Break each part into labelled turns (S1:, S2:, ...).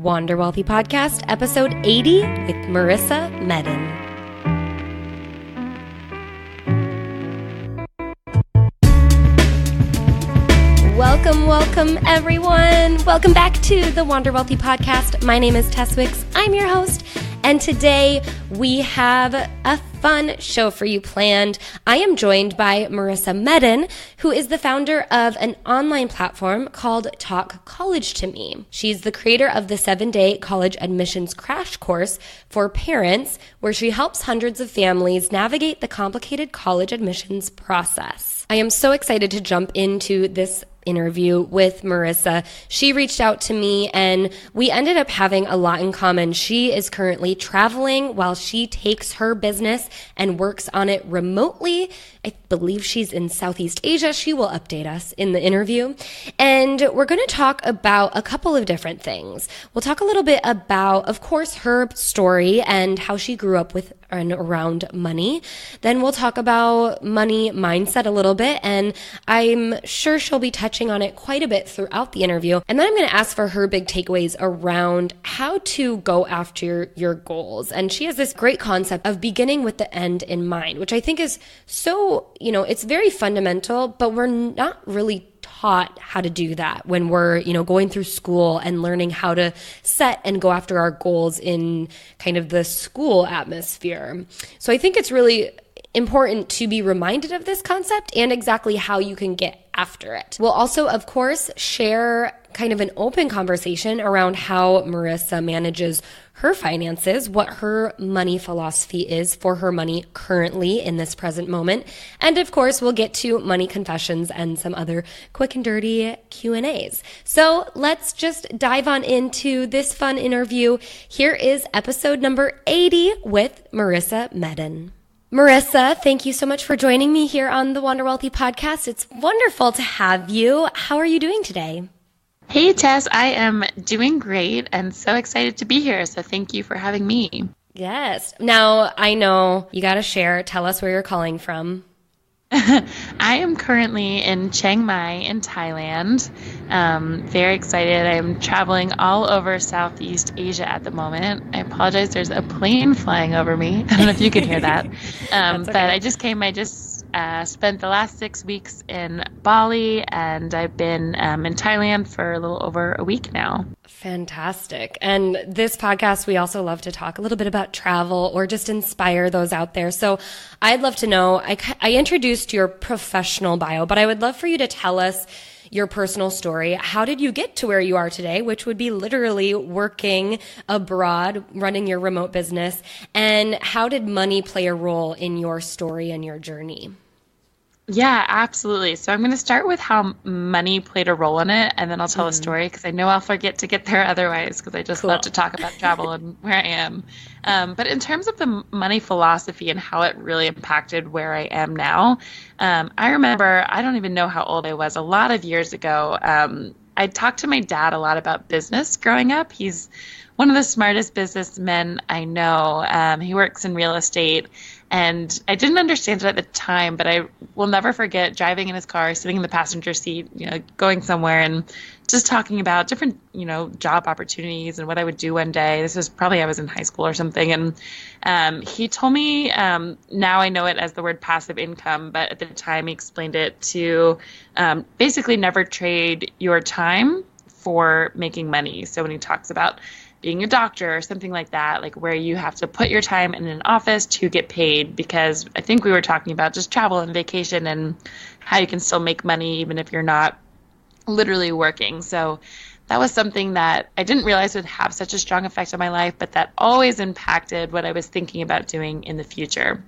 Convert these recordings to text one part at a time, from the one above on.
S1: Wander Wealthy Podcast, episode 80 with Marisa Meddin. Welcome, everyone. Welcome back to the Wander Wealthy Podcast. My name is Tess Wicks. I'm your host, and today we have a fun show for you planned. I am joined by Marisa Meddin, who is the founder of an online platform called Talk College to Me. She's the creator of the 7-day college admissions crash course for parents, where she helps hundreds of families navigate the complicated college admissions process. I am so excited to jump into this interview with Marisa. She reached out to me and we ended up having a lot in common. She is currently traveling while she takes her business and works on it remotely. I believe she's in Southeast Asia. She will update us in the interview. And we're going to talk about a couple of different things. We'll talk a little bit about, of course, her story and how she grew up with and around money. Then we'll talk about money mindset a little bit, and I'm sure she'll be touching on it quite a bit throughout the interview. And then I'm going to ask for her big takeaways around how to go after your goals. And she has this great concept of beginning with the end in mind, which I think is so, it's very fundamental, but we're not really taught how to do that when we're, going through school and learning how to set and go after our goals in kind of the school atmosphere. So I think it's really important to be reminded of this concept and exactly how you can get after it. We'll also, of course, share kind of an open conversation around how Marisa manages her finances, what her money philosophy is for her money currently in this present moment. And of course, we'll get to money confessions and some other quick and dirty Q&As. So let's just dive on into this fun interview. Here is episode number 80 with Marisa Meddin. Marisa, thank you so much for joining me here on the Wander Wealthy Podcast. It's wonderful to have you. How are you doing today?
S2: Hey, Tess, I am doing great and so excited to be here. So thank you for having me.
S1: Yes. Now, I know you got to share. Tell us where you're calling from.
S2: I am currently in Chiang Mai in Thailand. Very excited. I'm traveling all over Southeast Asia at the moment. I apologize. There's a plane flying over me. I don't know if you can hear that. Okay. But I just spent the last 6 weeks in Bali, and I've been in Thailand for a little over a week now.
S1: Fantastic. And this podcast, we also love to talk a little bit about travel or just inspire those out there. So I'd love to know, I introduced your professional bio, but I would love for you to tell us your personal story. How did you get to where you are today, which would be literally working abroad, running your remote business? And how did money play a role in your story and your journey?
S2: Yeah, absolutely. So I'm going to start with how money played a role in it, and then I'll tell a story because I know I'll forget to get there otherwise, because I just love to talk about travel and where I am. But in terms of the money philosophy and how it really impacted where I am now, I remember, I don't even know how old I was, a lot of years ago, I talked to my dad a lot about business growing up. He's one of the smartest businessmen I know. He works in real estate. And I didn't understand it at the time, but I will never forget driving in his car, sitting in the passenger seat, going somewhere and just talking about different, job opportunities and what I would do one day. This was probably I was in high school or something. And he told me, now I know it as the word passive income, but at the time he explained it to basically never trade your time for making money. So when he talks about being a doctor or something like that, like where you have to put your time in an office to get paid, because I think we were talking about just travel and vacation and how you can still make money even if you're not literally working. So that was something that I didn't realize would have such a strong effect on my life, but that always impacted what I was thinking about doing in the future.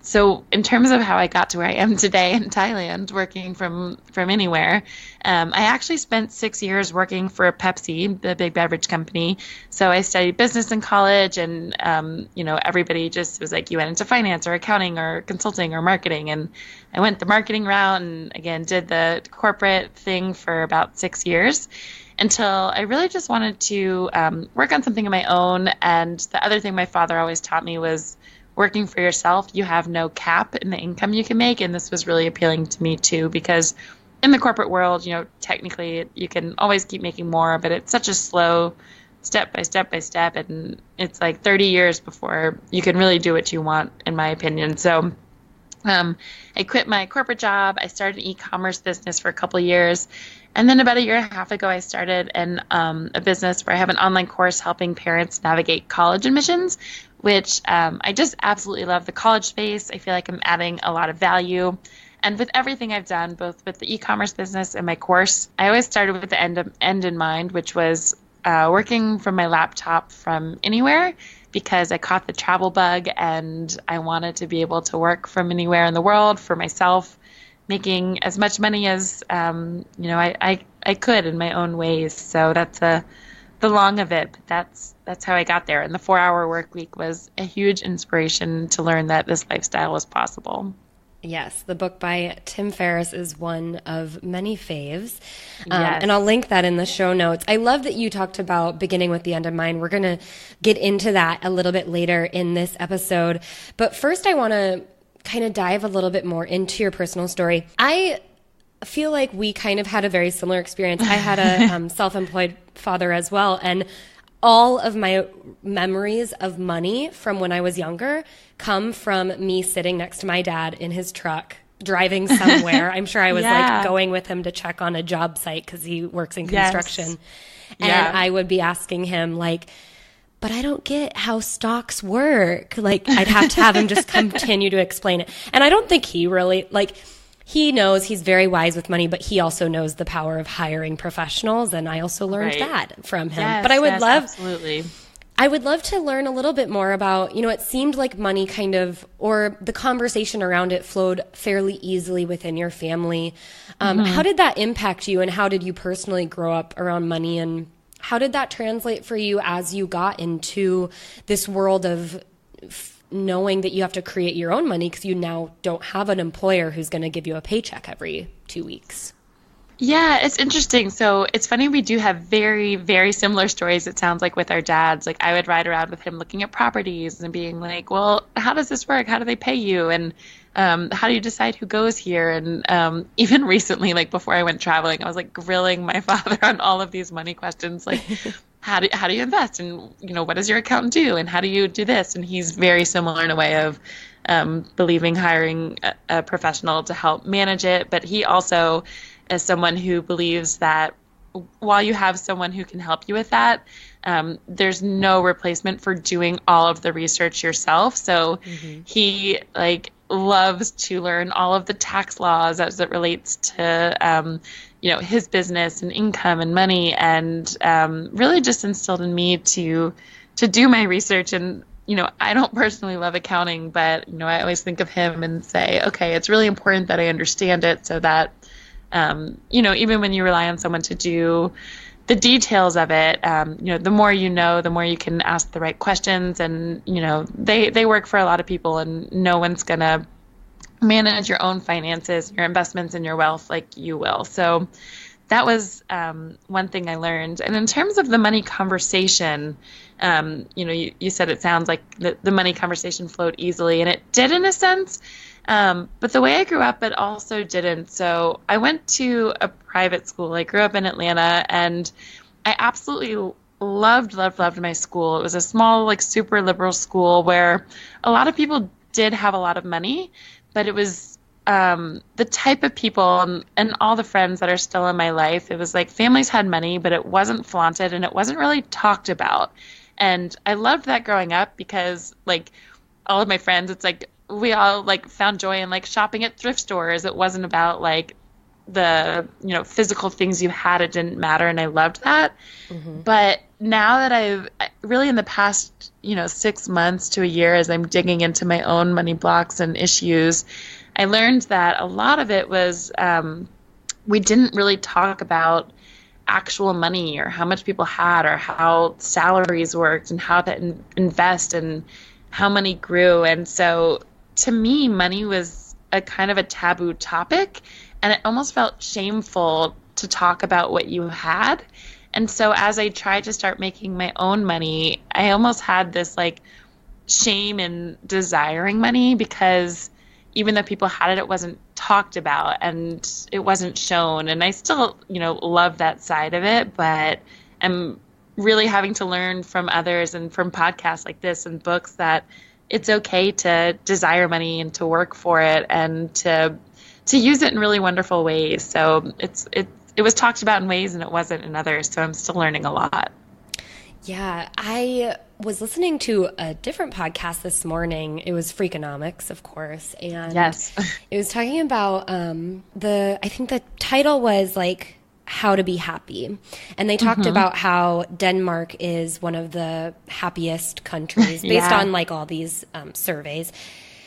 S2: So in terms of how I got to where I am today in Thailand, working from anywhere, I actually spent 6 years working for Pepsi, the big beverage company. So I studied business in college, and, everybody just was like, you went into finance or accounting or consulting or marketing. And I went the marketing route and, again, did the corporate thing for about 6 years until I really just wanted to work on something of my own. And the other thing my father always taught me was working for yourself, you have no cap in the income you can make. And this was really appealing to me too, because in the corporate world, technically you can always keep making more, but it's such a slow step by step by step. And it's like 30 years before you can really do what you want, in my opinion. So I quit my corporate job. I started an e-commerce business for a couple of years. And then about a year and a half ago, I started a business where I have an online course helping parents navigate college admissions, which I just absolutely love the college space. I feel like I'm adding a lot of value. And with everything I've done, both with the e-commerce business and my course, I always started with the end in mind, which was working from my laptop from anywhere, because I caught the travel bug and I wanted to be able to work from anywhere in the world for myself, making as much money as I could in my own ways. So that's the long of it. But that's how I got there. And the 4-hour work week was a huge inspiration to learn that this lifestyle was possible.
S1: Yes, the book by Tim Ferriss is one of many faves.
S2: Yes.
S1: And I'll link that in the show notes. I love that you talked about beginning with the end in mind. We're going to get into that a little bit later in this episode. But first, I want to kind of dive a little bit more into your personal story. I feel like we kind of had a very similar experience. I had a self-employed father as well. And all of my memories of money from when I was younger come from me sitting next to my dad in his truck driving somewhere. I'm sure I was like going with him to check on a job site because he works in construction. Yes. And I would be asking him like, but I don't get how stocks work. Like I'd have to have him just continue to explain it. And I don't think he really he knows, he's very wise with money, but he also knows the power of hiring professionals. And I also learned that from him.
S2: Yes,
S1: but I would
S2: absolutely.
S1: I would love to learn a little bit more about, it seemed like money kind of, or the conversation around it flowed fairly easily within your family. How did that impact you, and how did you personally grow up around money, and how did that translate for you as you got into this world of knowing that you have to create your own money because you now don't have an employer who's going to give you a paycheck every 2 weeks?
S2: Yeah, it's interesting. So it's funny, we do have very, very similar stories, it sounds like, with our dads. Like I would ride around with him looking at properties and being like, well, how does this work? How do they pay you? And how do you decide who goes here? And even recently, like before I went traveling, I was like grilling my father on all of these money questions, like how do you invest? And, what does your accountant do? And how do you do this? And he's very similar in a way of believing hiring a professional to help manage it. But he also as someone who believes that while you have someone who can help you with that, there's no replacement for doing all of the research yourself. So he loves to learn all of the tax laws as it relates to, his business and income and money, and really just instilled in me to do my research. And, I don't personally love accounting, but, I always think of him and say, okay, it's really important that I understand it so that even when you rely on someone to do the details of it, the more you know, the more you can ask the right questions. And, they work for a lot of people, and no one's going to manage your own finances, your investments, and your wealth like you will. So that was one thing I learned. And in terms of the money conversation, you said it sounds like the money conversation flowed easily, and it did in a sense. But the way I grew up, it also didn't. So I went to a private school. I grew up in Atlanta, and I absolutely loved my school. It was a small, super liberal school where a lot of people did have a lot of money, but it was the type of people and all the friends that are still in my life. It was like families had money, but it wasn't flaunted and it wasn't really talked about. And I loved that growing up because all of my friends, it's like we all found joy in shopping at thrift stores. It wasn't about the physical things you had. It didn't matter, and I loved that. But now that I've really in the past 6 months to a year, as I'm digging into my own money blocks and issues, I learned that a lot of it was we didn't really talk about actual money or how much people had or how salaries worked and how to invest and how money grew. And so to me, money was a kind of a taboo topic, and it almost felt shameful to talk about what you had. And so as I tried to start making my own money, I almost had this shame in desiring money, because even though people had it, it wasn't talked about and it wasn't shown. And I still, love that side of it, but I'm really having to learn from others and from podcasts like this and books that it's okay to desire money and to work for it and to use it in really wonderful ways. So it was talked about in ways and it wasn't in others. So I'm still learning a lot.
S1: Yeah, I was listening to a different podcast this morning. It was Freakonomics, of course, and
S2: yes,
S1: it was talking about I think the title was like How to Be Happy, and they talked about how Denmark is one of the happiest countries based on like all these surveys.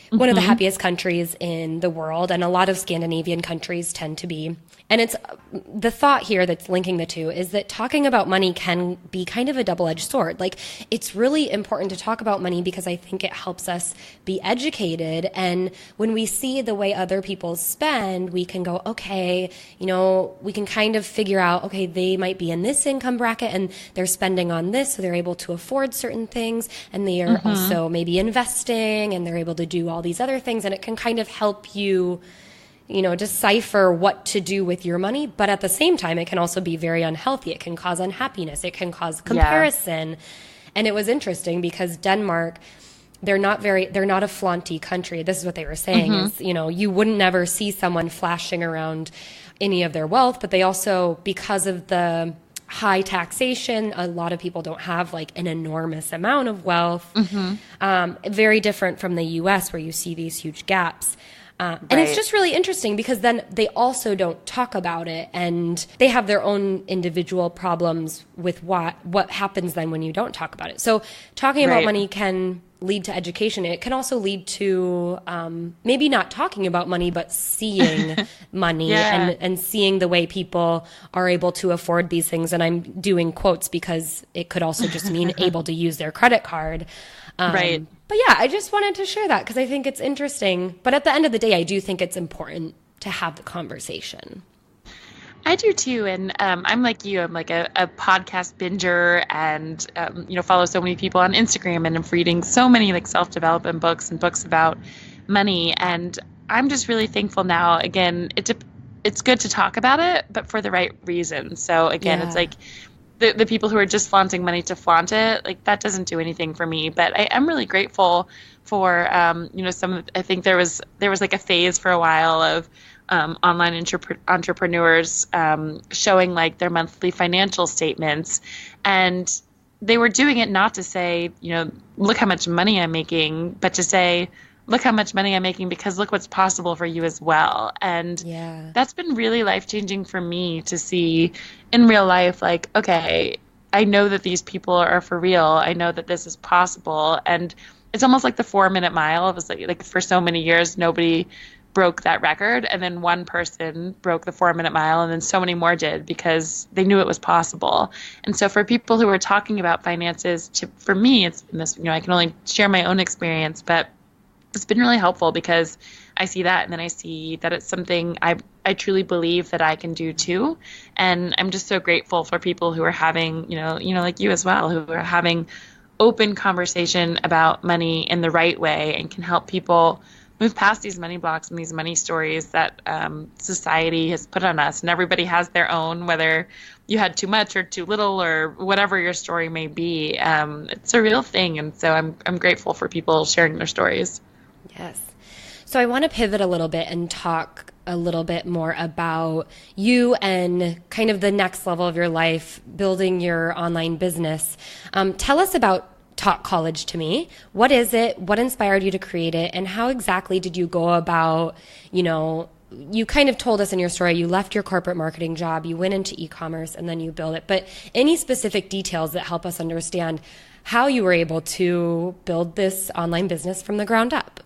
S1: One of the happiest countries in the world, and a lot of Scandinavian countries tend to be. And it's the thought here that's linking the two is that talking about money can be kind of a double-edged sword. Like, it's really important to talk about money because I think it helps us be educated. And when we see the way other people spend, we can go, okay, we can kind of figure out, okay, they might be in this income bracket and they're spending on this, so they're able to afford certain things, and they are also maybe investing, and they're able to do all these other things, and it can kind of help you decipher what to do with your money. But at the same time, it can also be very unhealthy. It can cause unhappiness. It can cause comparison. And it was interesting because Denmark, they're not a flaunty country. This is what they were saying is, you wouldn't never see someone flashing around any of their wealth, but they also, because of the high taxation, a lot of people don't have like an enormous amount of wealth. Very different from the US where you see these huge gaps. And it's just really interesting because then they also don't talk about it, and they have their own individual problems with what happens then when you don't talk about it. So talking about money can lead to education. It can also lead to maybe not talking about money, but seeing money and seeing the way people are able to afford these things. And I'm doing quotes because it could also just mean able to use their credit card. But yeah, I just wanted to share that because I think it's interesting. But at the end of the day, I do think it's important to have the conversation.
S2: I do too. And I'm like you. I'm like a podcast binger and, follow so many people on Instagram, and I'm reading so many like self-development books and books about money. And I'm just really thankful now. Again, it's good to talk about it, but for the right reasons. So again, it's like the people who are just flaunting money to flaunt it, like that doesn't do anything for me. But I am really grateful for, I think there was like a phase for a while of online entrepreneurs showing like their monthly financial statements, and they were doing it not to say, look how much money I'm making, but to say, look how much money I'm making because look what's possible for you as well. And that's been really life-changing for me to see in real life, like, okay, I know that these people are for real. I know that this is possible. And it's almost like the 4-minute mile. It was like for so many years, nobody broke that record. And then one person broke the 4-minute mile, and then so many more did because they knew it was possible. And so for people who are talking about finances, for me, it's been this, I can only share my own experience, but it's been really helpful because I see that, and then I see that it's something I truly believe that I can do too. And I'm just so grateful for people who are having, like you as well, who are having open conversation about money in the right way and can help people move past these money blocks and these money stories that society has put on us. And everybody has their own, whether you had too much or too little or whatever your story may be. It's a real thing. And so I'm grateful for people sharing their stories.
S1: Yes. So I want to pivot a little bit and talk a little bit more about you and kind of the next level of your life, building your online business. Tell us about Talk College to Me. What is it? What inspired you to create it? And how exactly did you go about, you kind of told us in your story, you left your corporate marketing job, you went into e-commerce, and then you built it. But any specific details that help us understand how you were able to build this online business from the ground up?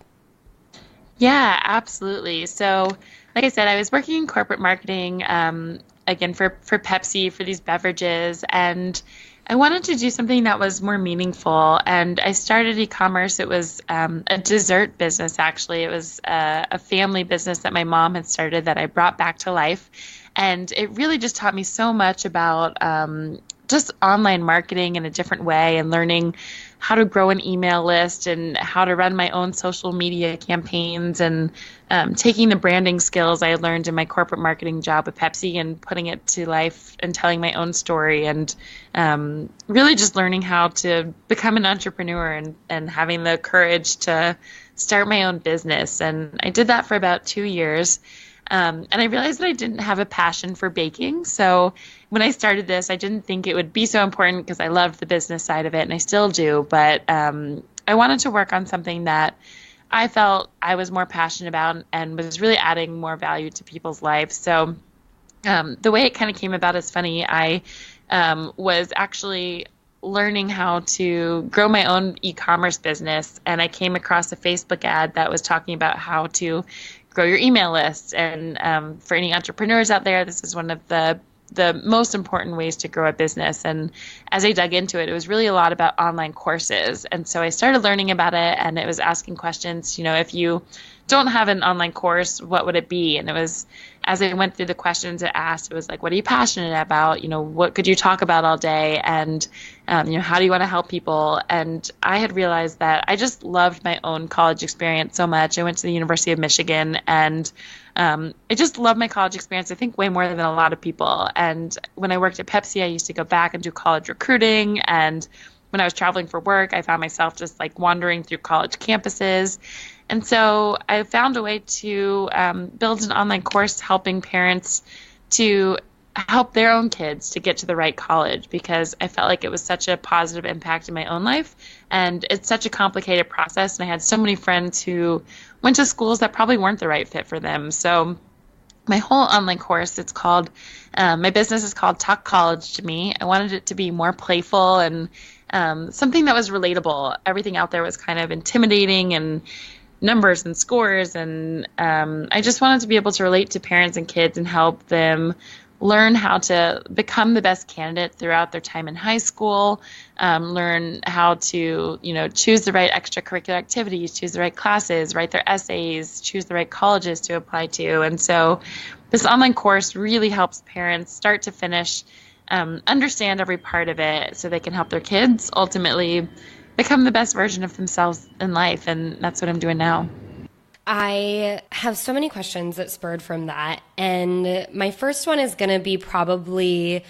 S2: Yeah, absolutely. So like I said, I was working in corporate marketing, again, for Pepsi, for these beverages, and I wanted to do something that was more meaningful. And I started e-commerce. It was a dessert business, actually. It was a family business that my mom had started that I brought back to life. And it really just taught me so much about just online marketing in a different way and learning how to grow an email list and how to run my own social media campaigns, and taking the branding skills I learned in my corporate marketing job with Pepsi and putting it to life and telling my own story, and really just learning how to become an entrepreneur and having the courage to start my own business. And I did that for about 2 years. And I realized that I didn't have a passion for baking. So when I started this, I didn't think it would be so important because I loved the business side of it, and I still do. But I wanted to work on something that I felt I was more passionate about and was really adding more value to people's lives. So the way it kind of came about is funny. I was actually learning how to grow my own e-commerce business, and I came across a Facebook ad that was talking about how to grow your email list. And for any entrepreneurs out there, this is one of the most important ways to grow a business. And as I dug into it, it was really a lot about online courses. And so I started learning about it, and it was asking questions, if you don't have an online course, what would it be? And it was, as I went through the questions it asked, it was like, what are you passionate about? What could you talk about all day? And, how do you want to help people? And I had realized that I just loved my own college experience so much. I went to the University of Michigan, and I just loved my college experience, I think way more than a lot of people. And when I worked at Pepsi, I used to go back and do college recruiting. And when I was traveling for work, I found myself just like wandering through college campuses. And so I found a way to build an online course helping parents to help their own kids to get to the right college, because I felt like it was such a positive impact in my own life. And it's such a complicated process. And I had so many friends who went to schools that probably weren't the right fit for them. So my whole online course, it's called, my business is called Talk College to Me. I wanted it to be more playful and something that was relatable. Everything out there was kind of intimidating and numbers and scores. And I just wanted to be able to relate to parents and kids and help them learn how to become the best candidate throughout their time in high school, learn how to, choose the right extracurricular activities, choose the right classes, write their essays, choose the right colleges to apply to. And so this online course really helps parents start to finish understand every part of it so they can help their kids ultimately become the best version of themselves in life. And that's what I'm doing now.
S1: I have so many questions that spurred from that. And my first one is going to be probably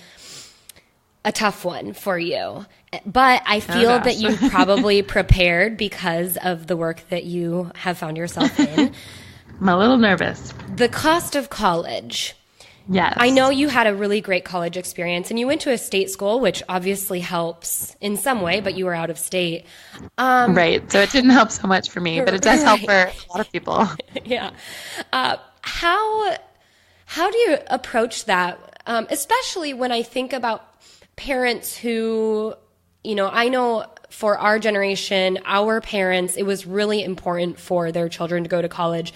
S1: a tough one for you. But I feel that you probably prepared because of the work that you have found yourself in.
S2: I'm a little nervous.
S1: The cost of college.
S2: Yes.
S1: I know you had a really great college experience, and you went to a state school, which obviously helps in some way, but you were out of state.
S2: Right. So it didn't help so much for me, but it does help for a lot of people.
S1: Yeah. How do you approach that? Especially when I think about parents who, I know for our generation, our parents, it was really important for their children to go to college.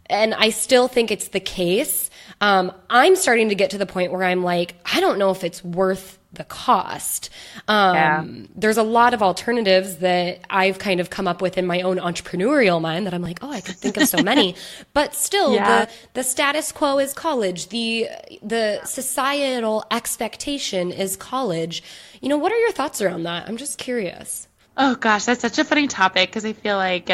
S1: And I still think it's the case. I'm starting to get to the point where I'm like, I don't know if it's worth the cost. There's a lot of alternatives that I've kind of come up with in my own entrepreneurial mind that I'm like, I could think of so many. But still, the status quo is college. The societal expectation is college. What are your thoughts around that? I'm just curious.
S2: Oh, gosh, that's such a funny topic because I feel like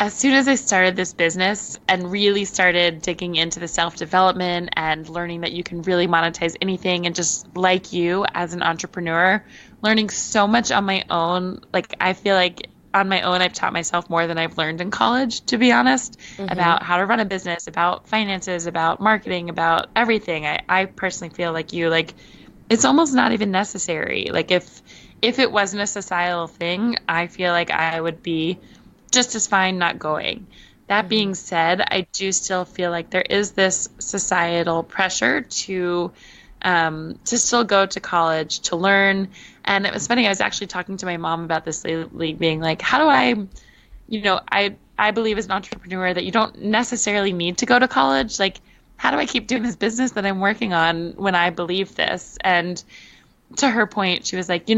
S2: as soon as I started this business and really started digging into the self-development and learning that you can really monetize anything, and just like you as an entrepreneur, learning so much on my own, like I feel like on my own I've taught myself more than I've learned in college, to be honest, about how to run a business, about finances, about marketing, about everything. I personally feel like it's almost not even necessary. Like if it wasn't a societal thing, I feel like I would be just as fine not going. That being said, I do still feel like there is this societal pressure to still go to college, to learn. And it was funny, I was actually talking to my mom about this lately, being like, how do I believe as an entrepreneur that you don't necessarily need to go to college. Like, how do I keep doing this business that I'm working on when I believe this? And to her point, she was like,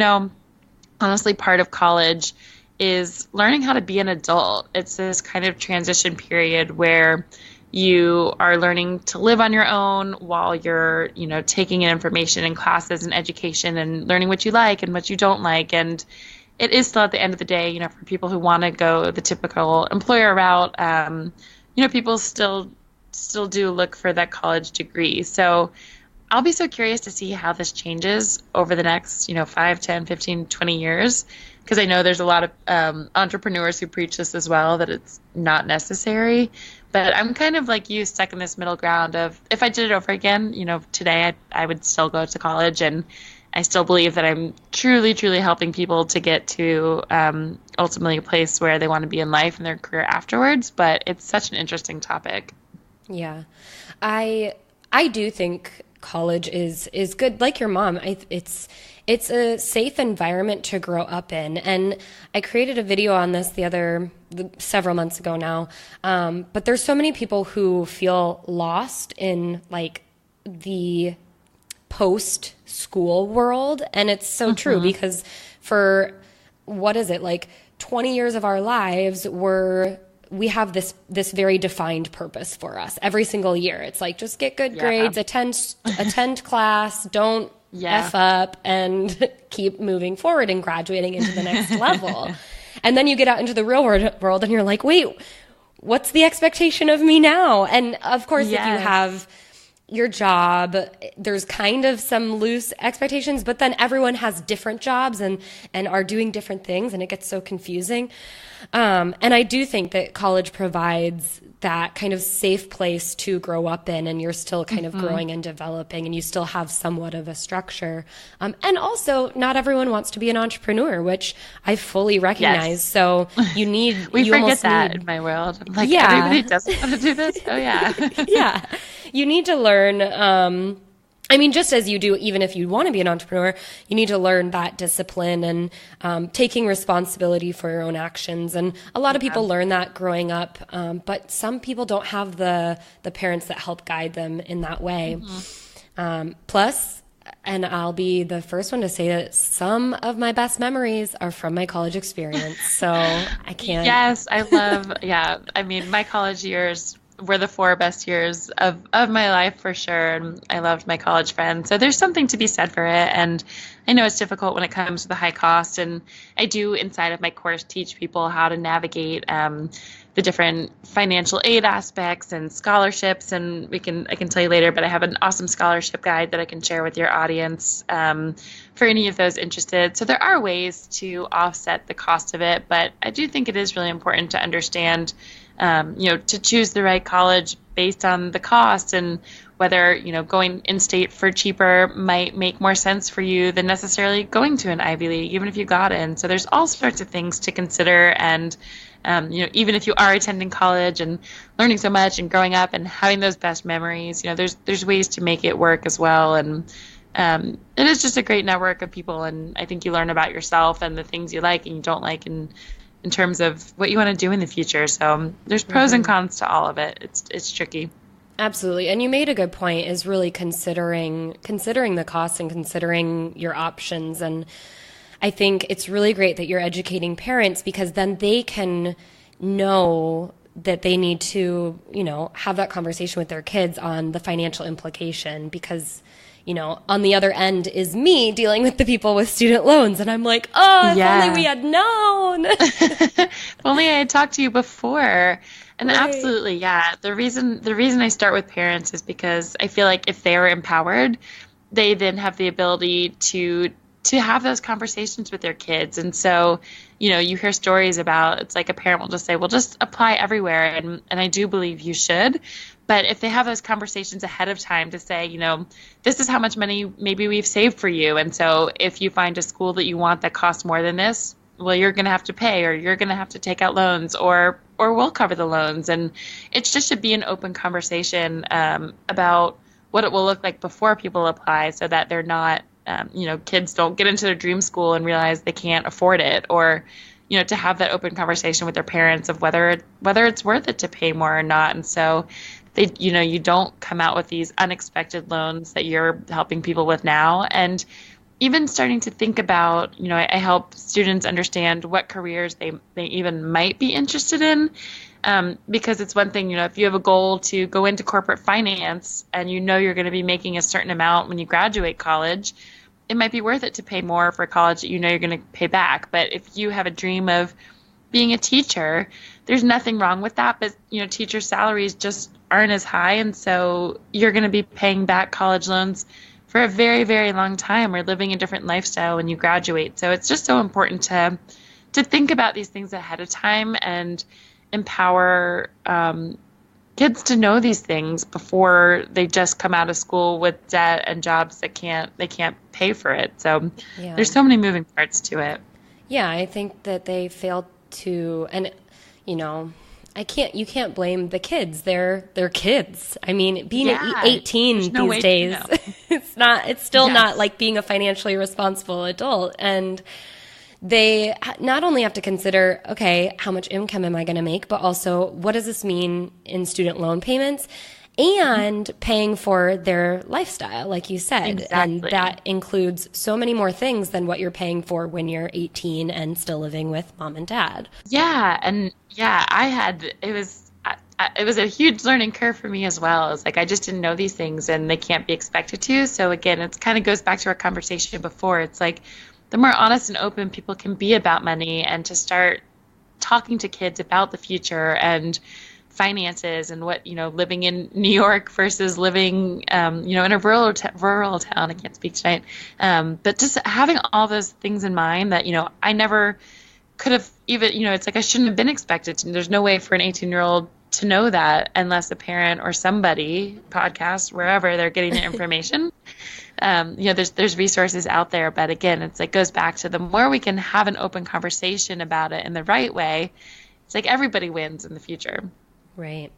S2: honestly, part of college is learning how to be an adult. It's this kind of transition period where you are learning to live on your own while you're, taking in information in classes and education and learning what you like and what you don't like. And it is still at the end of the day, for people who want to go the typical employer route, people still do look for that college degree. So I'll be so curious to see how this changes over the next, 5, 10, 15, 20 years, because I know there's a lot of entrepreneurs who preach this as well, that it's not necessary. But I'm kind of like you, stuck in this middle ground of, if I did it over again, today I would still go to college, and I still believe that I'm truly, truly helping people to get to ultimately a place where they want to be in life and their career afterwards. But it's such an interesting topic.
S1: Yeah, I do think college is good. Like your mom, it's a safe environment to grow up in. And I created a video on this several months ago now. But there's so many people who feel lost in like the post-school world. And it's so true, because for, what is it, like 20 years of our lives, we have this very defined purpose for us every single year. It's like, just get good grades, attend class, don't F up, and keep moving forward and graduating into the next level. And then you get out into the real world and you're like, wait, what's the expectation of me now? And of course, if you have your job, there's kind of some loose expectations, but then everyone has different jobs and are doing different things, and it gets so confusing. And I do think that college provides that kind of safe place to grow up in, and you're still kind of growing and developing, and you still have somewhat of a structure. And also, not everyone wants to be an entrepreneur, which I fully recognize. Yes. So you
S2: forget that in my world. I'm like, everybody doesn't want to do this? Oh, yeah.
S1: Yeah. You need to learn, just as you do, even if you want to be an entrepreneur, you need to learn that discipline and taking responsibility for your own actions. And a lot of people learn that growing up, but some people don't have the parents that help guide them in that way. Plus, and I'll be the first one to say that some of my best memories are from my college experience. So I can't.
S2: Yes, I love, my college years were the 4 best years of my life for sure. And I loved my college friends. So there's something to be said for it. And I know it's difficult when it comes to the high cost. And I do, inside of my course, teach people how to navigate the different financial aid aspects and scholarships. And I can tell you later, but I have an awesome scholarship guide that I can share with your audience for any of those interested. So there are ways to offset the cost of it. But I do think it is really important to understand to choose the right college based on the cost, and whether, going in-state for cheaper might make more sense for you than necessarily going to an Ivy League, even if you got in. So there's all sorts of things to consider. And, even if you are attending college and learning so much and growing up and having those best memories, there's ways to make it work as well. And it is just a great network of people. And I think you learn about yourself and the things you like and you don't like, and in terms of what you want to do in the future. So there's pros and cons to all of it. It's tricky.
S1: Absolutely. And you made a good point, is really considering the costs and considering your options. And I think it's really great that you're educating parents, because then they can know that they need to, have that conversation with their kids on the financial implication, because on the other end is me dealing with the people with student loans. And I'm like, if only we had known.
S2: If only I had talked to you before. And right. Absolutely, yeah. The reason I start with parents is because I feel like if they are empowered, they then have the ability to have those conversations with their kids. And so, you hear stories about, it's like a parent will just say, well, just apply everywhere. And I do believe you should. But if they have those conversations ahead of time to say, this is how much money maybe we've saved for you. And so if you find a school that you want that costs more than this, well, you're going to have to pay, or you're going to have to take out loans, or we'll cover the loans. And it just should be an open conversation about what it will look like before people apply, so that they're not, kids don't get into their dream school and realize they can't afford it, or, to have that open conversation with their parents of whether it's worth it to pay more or not. And so they, you don't come out with these unexpected loans that you're helping people with now. And even starting to think about, I help students understand what careers they even might be interested in. Because it's one thing, if you have a goal to go into corporate finance and you're going to be making a certain amount when you graduate college, it might be worth it to pay more for college that you're going to pay back. But if you have a dream of being a teacher, there's nothing wrong with that. But, teacher salaries just aren't as high. And so you're going to be paying back college loans for a very, very long time, or living a different lifestyle when you graduate. So it's just so important to think about these things ahead of time and empower kids to know these things before they just come out of school with debt and jobs that they can't pay for it. So there's so many moving parts to it.
S1: Yeah, I think that they failed to, and you can't blame the kids. They're kids. I mean, being 18 these days, it's still not like being a financially responsible adult. And they not only have to consider, okay, how much income am I going to make, but also what does this mean in student loan payments and paying for their lifestyle, like you said.
S2: Exactly.
S1: And that includes so many more things than what you're paying for when you're 18 and still living with mom and dad.
S2: Yeah. And it was a huge learning curve for me as well. It's like, I just didn't know these things and they can't be expected to. So again, it kind of goes back to our conversation before. It's like, the more honest and open people can be about money, and to start talking to kids about the future and finances and what, living in New York versus living, in a rural town. I can't speak tonight. But just having all those things in mind that, I never could have even, it's like I shouldn't have been expected to. There's no way for an 18-year-old to know that unless a parent or somebody, podcast, wherever they're getting their information. There's resources out there, but again, it's like goes back to the more we can have an open conversation about it in the right way, it's like everybody wins in the future.
S1: Right.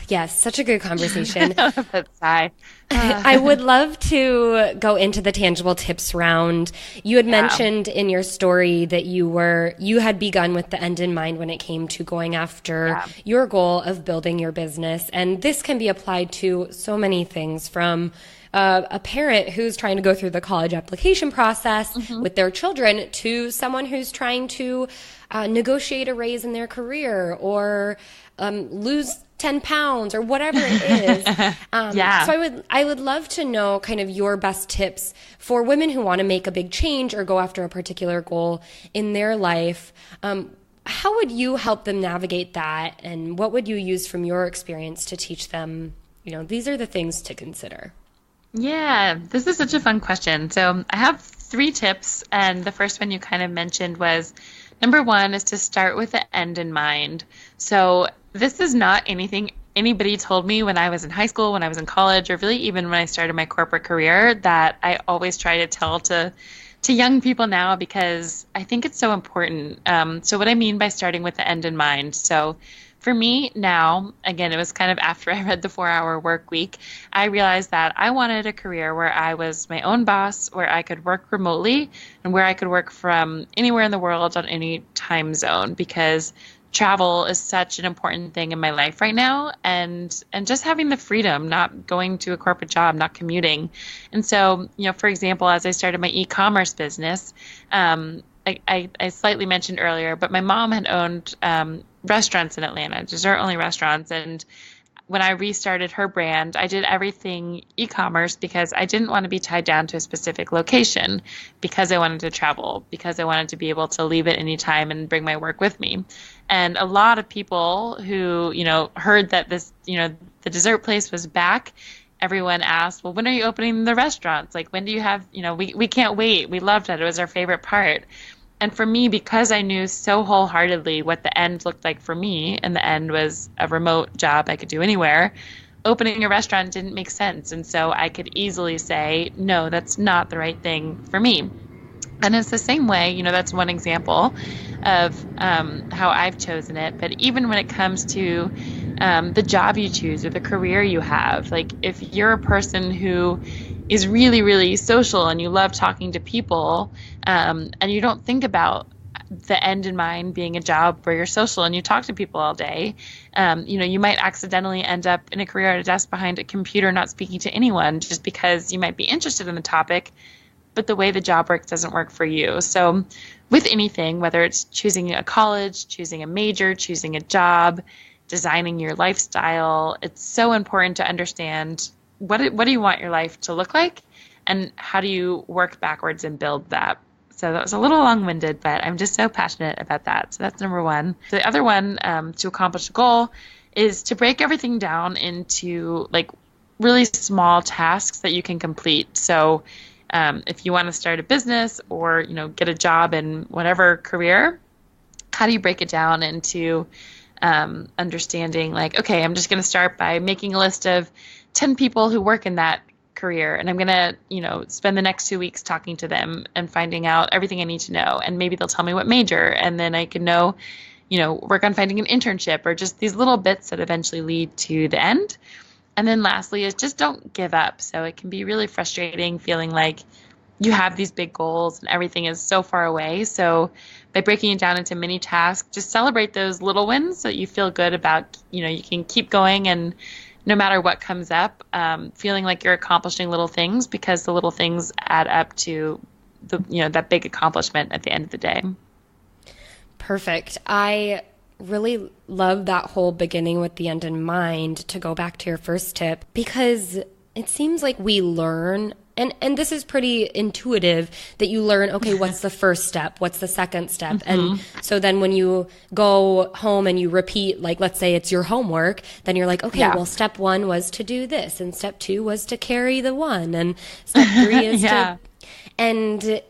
S1: Yes, such a good conversation.
S2: Sigh.
S1: I would love to go into the tangible tips round. You had mentioned in your story that you had begun with the end in mind when it came to going after your goal of building your business. And this can be applied to so many things, from a parent who's trying to go through the college application process with their children to someone who's trying to negotiate a raise in their career or lose 10 pounds or whatever it is. So I would love to know kind of your best tips for women who want to make a big change or go after a particular goal in their life. How would you help them navigate that? And what would you use from your experience to teach them, these are the things to consider?
S2: Yeah, this is such a fun question. So I have 3 tips. And the first one you kind of mentioned was, number 1 is to start with the end in mind. So this is not anything anybody told me when I was in high school, when I was in college, or really even when I started my corporate career, that I always try to tell to young people now, because I think it's so important. So what I mean by starting with the end in mind. So for me now, again, it was kind of after I read the 4-Hour Work Week, I realized that I wanted a career where I was my own boss, where I could work remotely, and where I could work from anywhere in the world on any time zone, because travel is such an important thing in my life right now, and just having the freedom, not going to a corporate job, not commuting. And so, for example, as I started my e-commerce business, I slightly mentioned earlier, but my mom had owned restaurants in Atlanta, dessert-only restaurants, and when I restarted her brand, I did everything e-commerce because I didn't want to be tied down to a specific location, because I wanted to travel, because I wanted to be able to leave at any time and bring my work with me. And a lot of people who, heard that this, the dessert place was back, everyone asked, well, when are you opening the restaurants? Like, when do you have, we can't wait. We loved it. It was our favorite part. And for me, because I knew so wholeheartedly what the end looked like for me, and the end was a remote job I could do anywhere, opening a restaurant didn't make sense. And so I could easily say, no, that's not the right thing for me. And it's the same way, that's one example of how I've chosen it. But even when it comes to the job you choose or the career you have, like if you're a person who is really, really social and you love talking to people, and you don't think about the end in mind being a job where you're social and you talk to people all day, you might accidentally end up in a career at a desk behind a computer not speaking to anyone just because you might be interested in the topic, but the way the job works doesn't work for you. So with anything, whether it's choosing a college, choosing a major, choosing a job, designing your lifestyle, it's so important to understand what do you want your life to look like, and how do you work backwards and build that. So that was a little long-winded, but I'm just so passionate about that. So that's number one. The other one, to accomplish a goal, is to break everything down into like really small tasks that you can complete. So if you want to start a business or, get a job in whatever career, how do you break it down into understanding like, okay, I'm just going to start by making a list of 10 people who work in that career, and I'm going to, spend the next 2 weeks talking to them and finding out everything I need to know. And maybe they'll tell me what major, and then I can know, work on finding an internship, or just these little bits that eventually lead to the end. And then lastly is just don't give up. So it can be really frustrating feeling like you have these big goals and everything is so far away. So by breaking it down into mini tasks, just celebrate those little wins so that you feel good about, you can keep going, and no matter what comes up, feeling like you're accomplishing little things, because the little things add up to that big accomplishment at the end of the day.
S1: Perfect. I really love that whole beginning with the end in mind, to go back to your first tip, because it seems like we learn, and this is pretty intuitive, that you learn, okay, what's the first step? What's the second step? Mm-hmm. And so then when you go home and you repeat, like, let's say it's your homework, then you're like, okay, well, step 1 was to do this, and step 2 was to carry the 1, and step 3 is to, and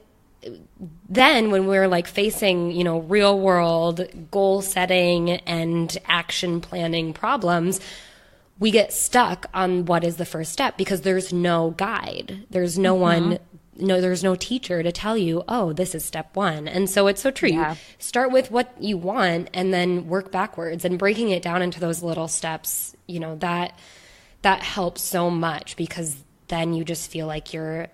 S1: then when we're like facing, real world goal setting and action planning problems, we get stuck on what is the first step, because there's no guide. There's no one, there's no teacher to tell you, oh, this is step 1. And so it's so true. Yeah. You start with what you want and then work backwards, and breaking it down into those little steps, that helps so much, because then you just feel like you're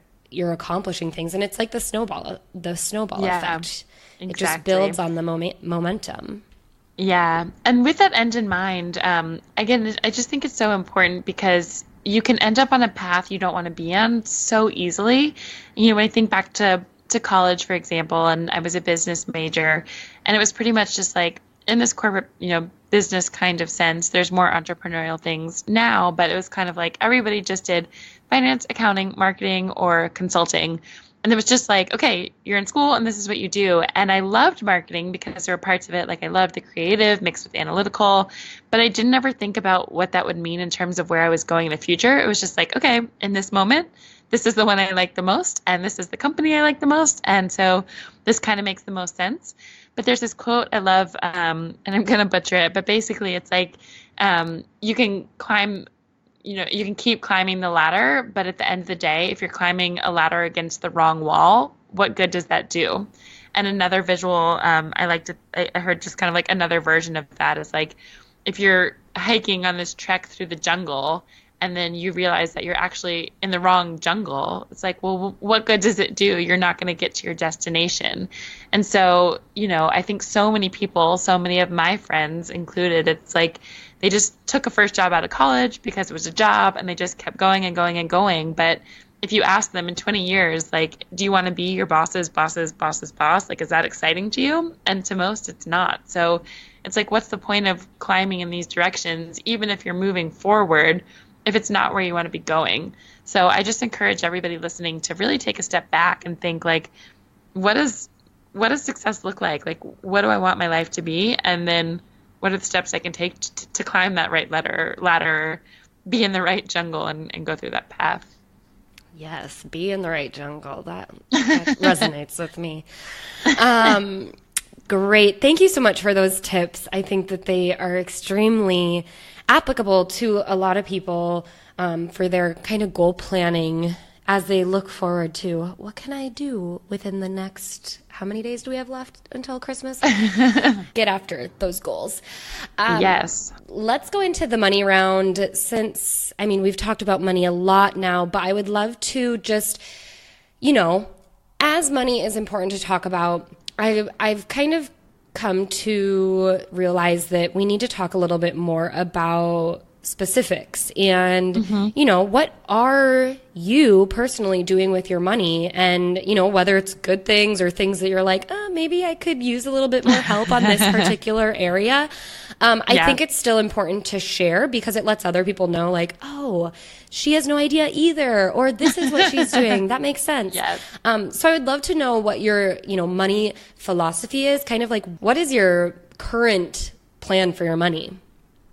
S1: accomplishing things, and it's like the snowball effect. Exactly. It just builds on the momentum.
S2: Yeah. And with that end in mind, again, I just think it's so important, because you can end up on a path you don't want to be on so easily. When I think back to college, for example, and I was a business major, and it was pretty much just like in this corporate, business kind of sense. There's more entrepreneurial things now, but it was kind of like everybody just did finance, accounting, marketing, or consulting. And it was just like, okay, you're in school and this is what you do. And I loved marketing because there were parts of it, like I loved the creative mixed with analytical, but I didn't ever think about what that would mean in terms of where I was going in the future. It was just like, okay, in this moment, this is the one I like the most, and this is the company I like the most. And so this kind of makes the most sense. But there's this quote I love, and I'm going to butcher it, but basically it's like, you can climb, you can keep climbing the ladder, but at the end of the day, if you're climbing a ladder against the wrong wall, what good does that do? And another visual I heard just kind of like another version of that is like, if you're hiking on this trek through the jungle and then you realize that you're actually in the wrong jungle, it's like, well, what good does it do? You're not going to get to your destination. And so, I think so many people, so many of my friends included, it's like they just took a first job out of college because it was a job, and they just kept going and going and going. But if you ask them in 20 years, like, do you want to be your boss's boss's boss's boss? Like, is that exciting to you? And to most, it's not. So it's like, what's the point of climbing in these directions, even if you're moving forward, if it's not where you want to be going? So I just encourage everybody listening to really take a step back and think, like, what does success look like? Like, what do I want my life to be? And then what are the steps I can take to climb that right ladder, be in the right jungle, and go through that path?
S1: Yes, be in the right jungle. That resonates with me. Great. Thank you so much for those tips. I think that they are extremely applicable to a lot of people for their kind of goal planning as they look forward to, what can I do within the next, how many days do we have left until Christmas? Get after those goals.
S2: Yes.
S1: Let's go into the money round, since, we've talked about money a lot now, but I would love to just, as money is important to talk about, I've kind of come to realize that we need to talk a little bit more about specifics and, you know, what are you personally doing with your money? And, you know, whether it's good things or things that you're like, oh, maybe I could use a little bit more help on this particular area. I think it's still important to share because it lets other people know, like, oh, she has no idea either, or this is what she's doing. That makes sense.
S2: Yes.
S1: So I would love to know what your, you know, money philosophy is. Kind of like, what is your current plan for your money?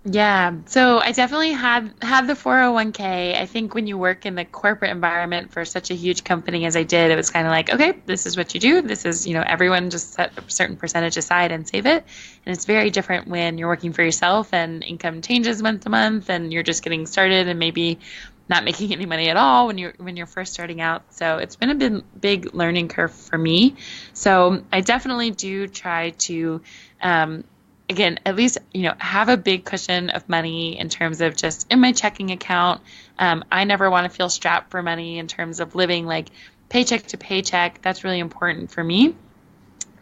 S2: Yeah, so I definitely had the 401k. I think when you work in the corporate environment for such a huge company as I did, it was kind of like, okay, this is what you do. This is, you know, everyone just set a certain percentage aside and save it. And it's very different when you're working for yourself and income changes month to month and you're just getting started and maybe not making any money at all when you're first starting out. So it's been a big learning curve for me. So I definitely do try to again, at least, you know, have a big cushion of money in terms of just in my checking account. I never want to feel strapped for money in terms of living like paycheck to paycheck. That's really important for me.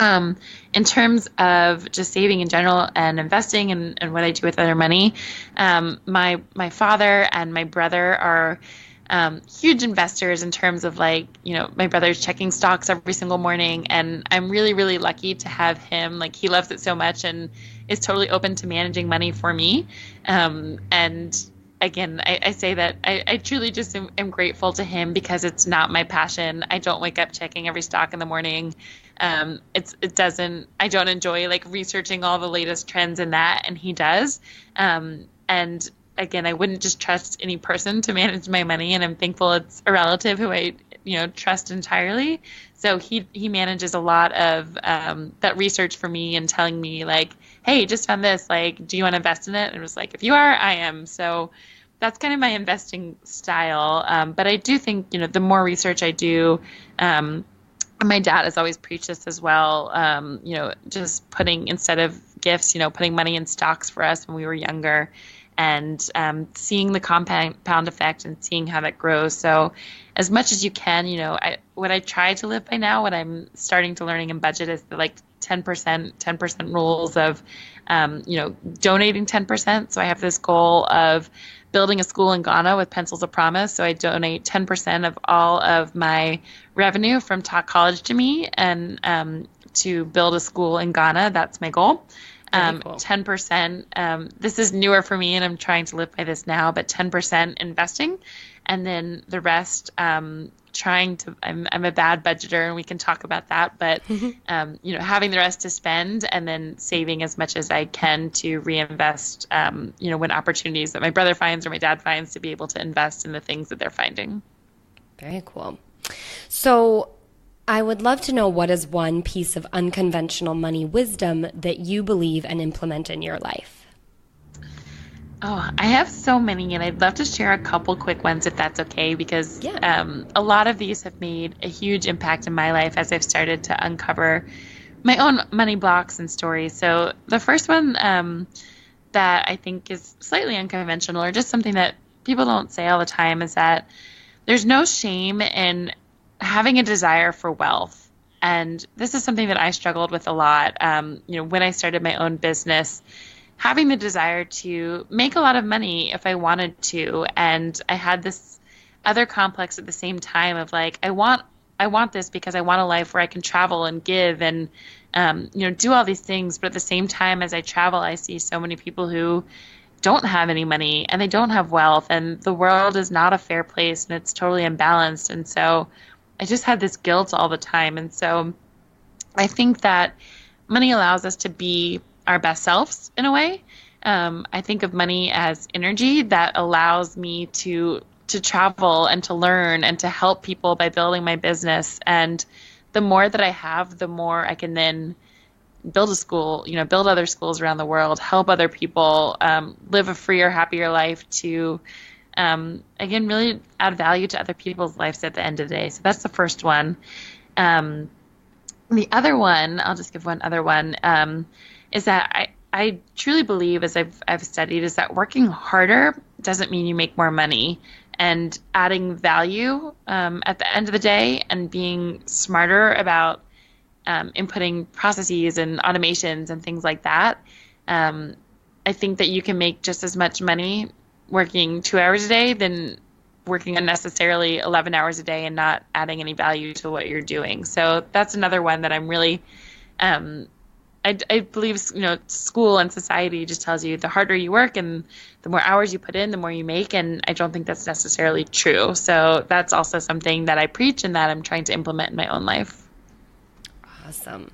S2: In terms of just saving in general and investing and what I do with other money, my father and my brother are huge investors in terms of like, you know, my brother's checking stocks every single morning. And I'm really, really lucky to have him. Like, he loves it so much and is totally open to managing money for me. And again, I say that I truly just am grateful to him because it's not my passion. I don't wake up checking every stock in the morning. I don't enjoy like researching all the latest trends in that. And he does. And again, I wouldn't just trust any person to manage my money, and I'm thankful it's a relative who I, you know, trust entirely. So he manages a lot of that research for me and telling me like, hey, just found this, like, do you want to invest in it? And it was like, if you are, I am. So that's kind of my investing style. But I do think, you know, the more research I do, my dad has always preached this as well, you know, just putting, instead of gifts, you know, putting money in stocks for us when we were younger. And seeing the compound effect and seeing how that grows. So as much as you can, you know, what I try to live by now, what I'm starting to learning in budget is the like 10% rules of, you know, donating 10%. So I have this goal of building a school in Ghana with Pencils of Promise. So I donate 10% of all of my revenue from Talk College to me and to build a school in Ghana. That's my goal. Cool. 10%, this is newer for me and I'm trying to live by this now, but 10% investing. And then the rest, I'm a bad budgeter and we can talk about that, but, you know, having the rest to spend and then saving as much as I can to reinvest, you know, when opportunities that my brother finds or my dad finds to be able to invest in the things that they're finding.
S1: Very cool. So I would love to know, what is one piece of unconventional money wisdom that you believe and implement in your life?
S2: Oh, I have so many, and I'd love to share a couple quick ones if that's okay, because a lot of these have made a huge impact in my life as I've started to uncover my own money blocks and stories. So the first one that I think is slightly unconventional, or just something that people don't say all the time, is that there's no shame in having a desire for wealth. And this is something that I struggled with a lot. You know, when I started my own business, having the desire to make a lot of money if I wanted to. And I had this other complex at the same time of like, I want this because I want a life where I can travel and give and, you know, do all these things. But at the same time, as I travel, I see so many people who don't have any money and they don't have wealth, and the world is not a fair place and it's totally imbalanced. And so I just had this guilt all the time. And so I think that money allows us to be our best selves in a way. I think of money as energy that allows me to travel and to learn and to help people by building my business. And the more that I have, the more I can then build a school, you know, build other schools around the world, help other people live a freer, happier life, to again, really add value to other people's lives at the end of the day. So that's the first one. The other one, I'll just give one other one, is that I truly believe, as I've studied, is that working harder doesn't mean you make more money, and adding value at the end of the day and being smarter about inputting processes and automations and things like that. I think that you can make just as much money working 2 hours a day than working unnecessarily 11 hours a day and not adding any value to what you're doing. So that's another one that I'm really, I believe, school and society just tells you the harder you work and the more hours you put in, the more you make. And I don't think that's necessarily true. So that's also something that I preach and that I'm trying to implement in my own life.
S1: Awesome.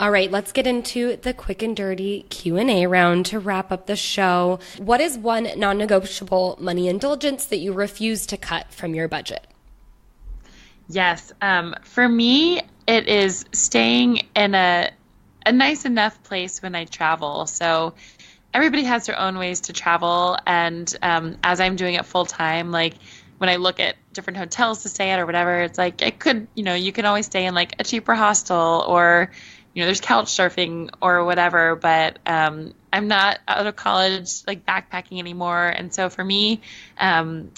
S1: All right, let's get into the quick and dirty Q&A round to wrap up the show. What is one non-negotiable money indulgence that you refuse to cut from your budget?
S2: Yes. For me, it is staying in a nice enough place when I travel. So everybody has their own ways to travel. And as I'm doing it full time, like when I look at different hotels to stay at or whatever, it's like I could, you can always stay in like a cheaper hostel or, there's couch surfing or whatever, but I'm not out of college like backpacking anymore. And so for me, I'm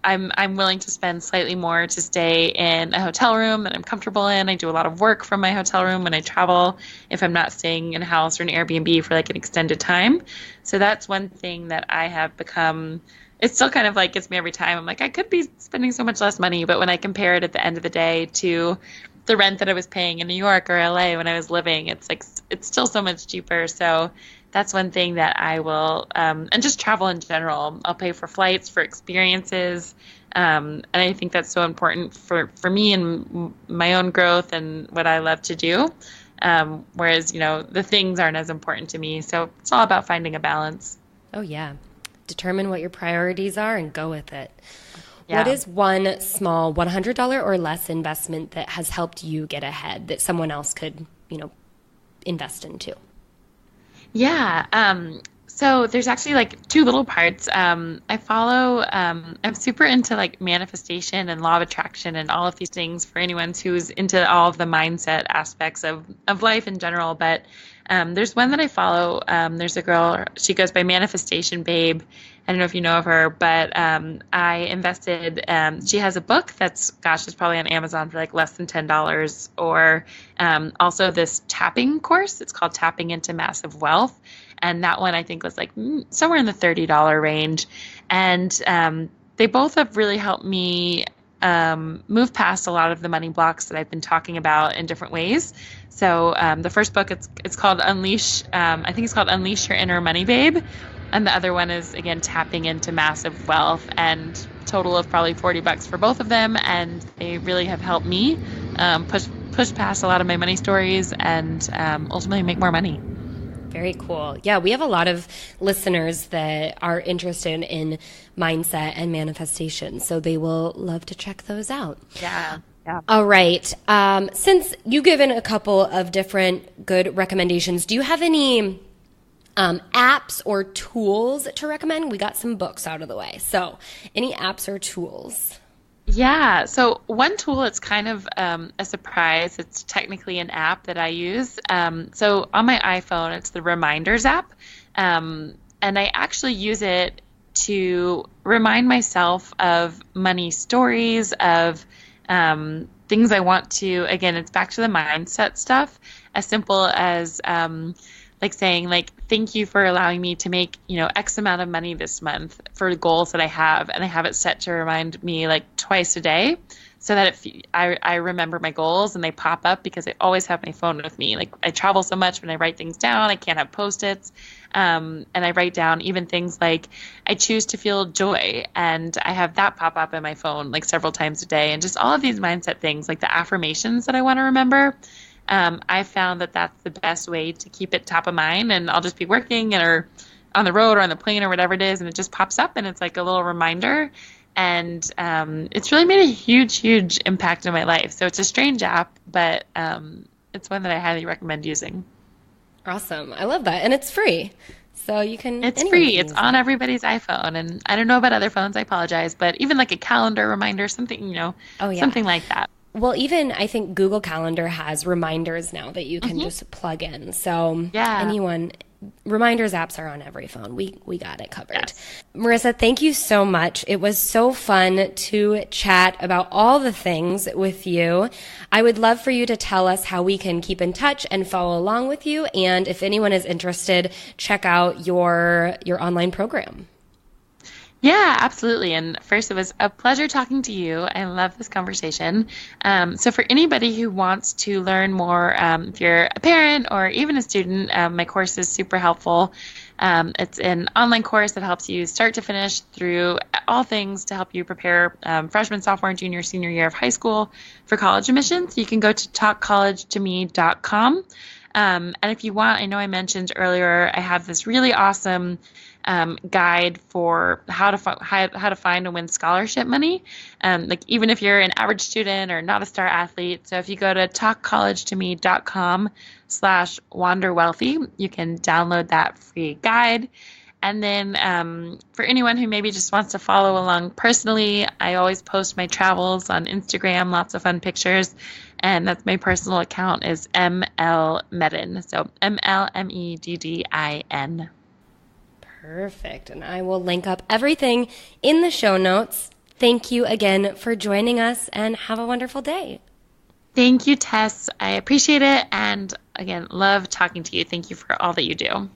S2: willing to spend slightly more to stay in a hotel room that I'm comfortable in. I do a lot of work from my hotel room when I travel if I'm not staying in a house or an Airbnb for like an extended time. So that's one thing that I have become. It still kind of like gets me every time. I'm like, I could be spending so much less money, but when I compare it at the end of the day to the rent that I was paying in New York or LA when I was living, it's like it's still so much cheaper. So that's one thing that I will, and just travel in general. I'll pay for flights, for experiences, and I think that's so important for me and my own growth and what I love to do. Whereas the things aren't as important to me. So it's all about finding a balance.
S1: Oh yeah, determine what your priorities are and go with it. Yeah. What is one small $100 or less investment that has helped you get ahead that someone else could, invest into?
S2: Yeah. So there's actually like two little parts. I follow, I'm super into like manifestation and law of attraction and all of these things for anyone who's into all of the mindset aspects of life in general. But there's one that I follow. There's a girl, she goes by Manifestation Babe. I don't know if you know of her, but I invested, she has a book that's, it's probably on Amazon for like less than $10, or also this tapping course. It's called Tapping into Massive Wealth. And that one I think was like somewhere in the $30 range. And they both have really helped me move past a lot of the money blocks that I've been talking about in different ways. So the first book, it's called Unleash, I think it's called Unleash Your Inner Money Babe. And the other one is, again, Tapping into Massive Wealth, and total of probably $40 for both of them. And they really have helped me push past a lot of my money stories and ultimately make more money.
S1: Very cool. Yeah, we have a lot of listeners that are interested in mindset and manifestation, so they will love to check those out.
S2: Yeah. Yeah.
S1: All right. Since you've given a couple of different good recommendations, do you have any apps or tools to recommend? We got some books out of the way. So any apps or tools?
S2: Yeah. So one tool, it's kind of a surprise. It's technically an app that I use. So on my iPhone, it's the Reminders app. And I actually use it to remind myself of money stories, of things I want to, again, it's back to the mindset stuff, as simple as like saying, like, thank you for allowing me to make, X amount of money this month for the goals that I have. And I have it set to remind me like twice a day so that I remember my goals and they pop up, because I always have my phone with me. Like, I travel so much, when I write things down, I can't have Post-its. And I write down even things like, I choose to feel joy, and I have that pop up in my phone like several times a day. And just all of these mindset things, like the affirmations that I want to remember. I found that that's the best way to keep it top of mind, and I'll just be working or on the road or on the plane or whatever it is, and it just pops up and it's like a little reminder. And it's really made a huge, huge impact in my life. So it's a strange app, but it's one that I highly recommend using.
S1: Awesome. I love that. And it's free. So you can...
S2: It's free. It's on everybody's iPhone. And I don't know about other phones, I apologize, but even like a calendar reminder, something, something like that.
S1: Well, even I think Google Calendar has reminders now that you can just plug in. So reminders apps are on every phone. We got it covered. Yes. Marisa, thank you so much. It was so fun to chat about all the things with you. I would love for you to tell us how we can keep in touch and follow along with you. And if anyone is interested, check out your online program.
S2: Yeah, absolutely. And first, it was a pleasure talking to you. I love this conversation. So for anybody who wants to learn more, if you're a parent or even a student, my course is super helpful. It's an online course that helps you start to finish through all things to help you prepare freshman, sophomore, junior, senior year of high school for college admissions. You can go to talkcollegetome.com. And if you want, I know I mentioned earlier, I have this really awesome guide for how to find and win scholarship money. Like even if you're an average student or not a star athlete. So if you go to talkcollegetome.com/wanderwealthy, you can download that free guide. And then for anyone who maybe just wants to follow along personally, I always post my travels on Instagram, lots of fun pictures. And that's my personal account is ML Meddin. So MLMEDDIN.
S1: Perfect. And I will link up everything in the show notes. Thank you again for joining us and have a wonderful day.
S2: Thank you, Tess. I appreciate it. And again, love talking to you. Thank you for all that you do.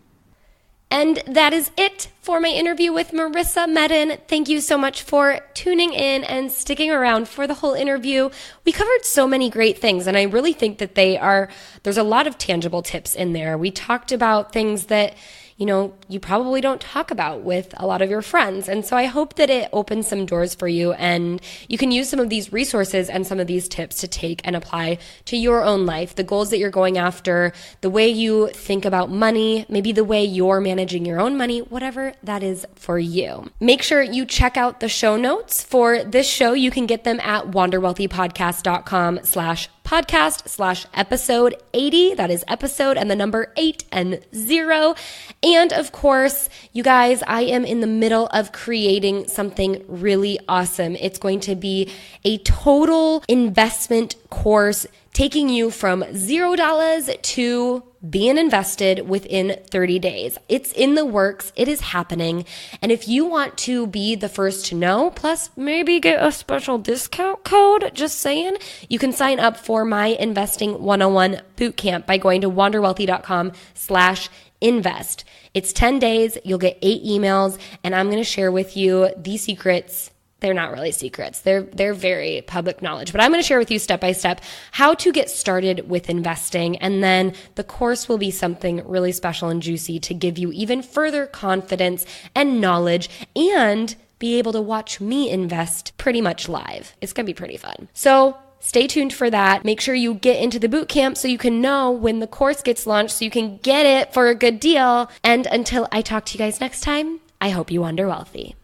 S1: And that is it for my interview with Marisa Meddin. Thank you so much for tuning in and sticking around for the whole interview. We covered so many great things, and I really think that there's a lot of tangible tips in there. We talked about things that you probably don't talk about with a lot of your friends. And so I hope that it opens some doors for you and you can use some of these resources and some of these tips to take and apply to your own life, the goals that you're going after, the way you think about money, maybe the way you're managing your own money, whatever that is for you. Make sure you check out the show notes for this show. You can get them at wanderwealthypodcast.com/podcast/episode 80. That is episode and the number 8 and 0. And of course, you guys, I am in the middle of creating something really awesome. It's going to be a total investment course taking you from $0 to being invested within 30 days. It's in the works. It is happening. And if you want to be the first to know, plus maybe get a special discount code, just saying, you can sign up for my Investing 101 Bootcamp by going to wanderwealthy.com/invest. It's 10 days. You'll get 8 emails, and I'm going to share with you the secrets. They're not really secrets. They're very public knowledge, but I'm going to share with you step by step how to get started with investing. And then the course will be something really special and juicy to give you even further confidence and knowledge and be able to watch me invest pretty much live. It's going to be pretty fun. So stay tuned for that. Make sure you get into the boot camp so you can know when the course gets launched so you can get it for a good deal. And until I talk to you guys next time, I hope you wander wealthy.